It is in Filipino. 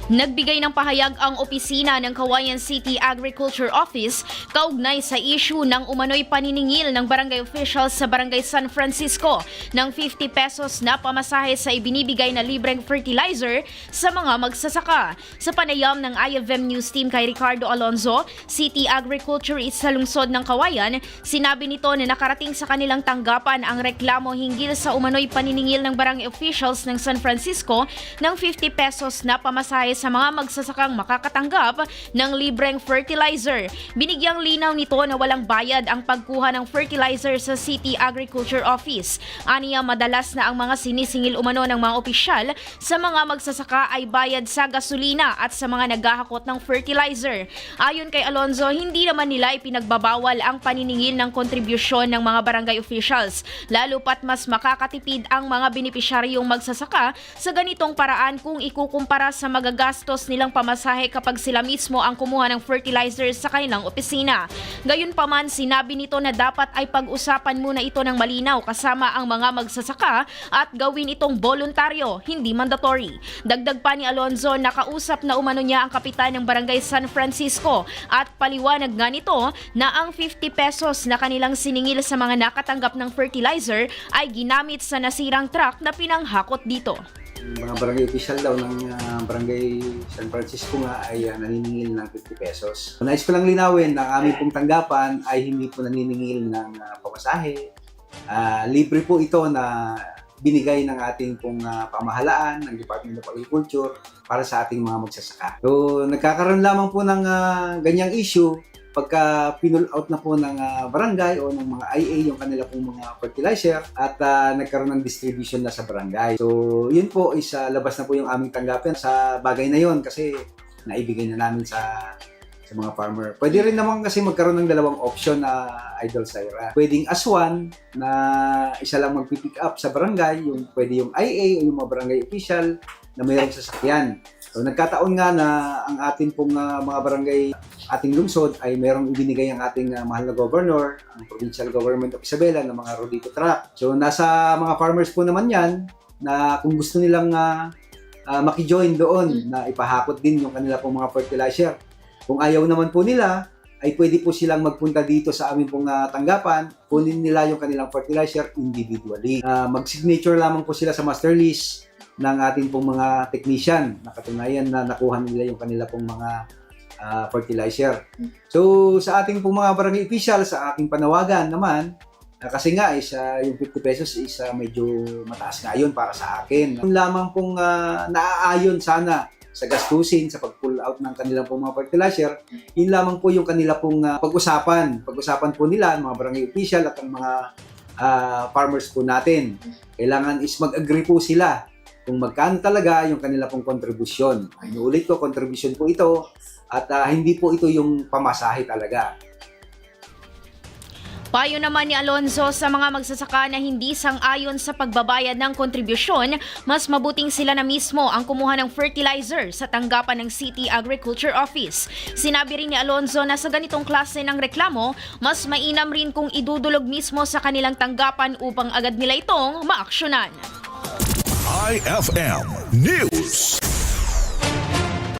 Nagbigay ng pahayag ang opisina ng Cauayan City Agriculture Office kaugnay sa issue ng umano'y paniningil ng barangay officials sa Barangay San Francisco ng 50 pesos na pamasahe sa ibinibigay na libreng fertilizer sa mga magsasaka. Sa panayam ng IFM News Team kay Ricardo Alonzo, City Agriculture sa lungsod ng Cauayan, sinabi nito na nakarating sa kanilang tanggapan ang reklamo hinggil sa umano'y paniningil ng barangay officials ng San Francisco ng 50 pesos na pamasahe sa mga magsasakang makakatanggap ng libreng fertilizer. Binigyang linaw nito na walang bayad ang pagkuha ng fertilizer sa City Agriculture Office. Aniya madalas na ang mga sinisingil umano ng mga opisyal sa mga magsasaka ay bayad sa gasolina at sa mga naghahakot ng fertilizer. Ayon kay Alonzo, hindi naman nila ipinagbabawal ang paniningil ng kontribusyon ng mga barangay officials, lalo pat mas makakatipid ang mga benepisyaryong magsasaka sa ganitong paraan kung ikukumpara sa magagastos nilang pamasahe kapag sila mismo ang kumuha ng fertilizer sa kanilang opisina. Gayunpaman, sinabi nito na dapat ay pag-usapan muna ito ng malinaw kasama ang mga magsasaka at gawin itong voluntaryo, hindi mandatory. Dagdag pa ni Alonzo, nakausap na umano niya ang kapitan ng Barangay San Francisco at paliwanag nga nito na ang 50 pesos na kanilang siningil sa mga nakatanggap ng fertilizer ay ginamit sa nasirang truck na pinanghakot dito. Mga barangay official daw ng barangay San Francisco nga ay naniningil ng 50 pesos. Nais ko lang linawin na ang aming pong tanggapan ay hindi po naniningil ng pamasahe. Libre po ito na binigay ng ating pong pamahalaan, ng Department of Agriculture para sa ating mga magsasaka. So nagkakaroon lamang po ng ganyang issue pagka pinull out na po ng barangay o ng mga IA yung kanila pong mga fertilizer at nagkaroon ng distribution na sa barangay. So yun po is labas na po yung aming tanggapin sa bagay na yun kasi naibigay na namin sa mga farmer. Pwede rin naman kasi magkaroon ng dalawang option na Idol Syra. Pwedeng as one na isa lang magpipick up sa barangay, yung pwede yung IA o yung mga barangay official na mayroong sasakyan. So nagkataon nga na ang ating pong mga barangay ating lungsod ay mayroong ibinigay ang ating mahal na governor, ang provincial government of Isabela ng mga Rodito truck. So nasa mga farmers po naman yan na kung gusto nilang maki-join doon na ipahakot din yung kanila pong mga fertilizer. Kung ayaw naman po nila, ay pwede po silang magpunta dito sa aming pong tanggapan, kunin nila yung kanilang fertilizer individually. Mag-signature lamang po sila sa master list ng ating pong mga technician na katunayan na nakuha nila yung kanila pong mga fertilizer. So sa ating pong mga barangay official, sa aking panawagan naman, kasi nga is yung 50 pesos is medyo mataas nga yun para sa akin. Yung lamang pong naaayon sana sa gastusin, sa pag-pull out ng kanilang pong mga fertilizer, yun lamang po yung kanila pong pag-usapan. Pag-usapan po nila, mga barangay official at ang mga farmers po natin. Kailangan is mag-agree po sila kung magkano talaga yung kanila pong kontribusyon. Inuulit ko, kontribusyon po ito at hindi po ito yung pamasahe talaga. Payo naman ni Alonzo sa mga magsasaka na hindi sang-ayon sa pagbabayad ng kontribusyon, mas mabuting sila na mismo ang kumuha ng fertilizer sa tanggapan ng City Agriculture Office. Sinabi rin ni Alonzo na sa ganitong klase ng reklamo, mas mainam rin kung idudulog mismo sa kanilang tanggapan upang agad nila itong maaksyonan. IFM News.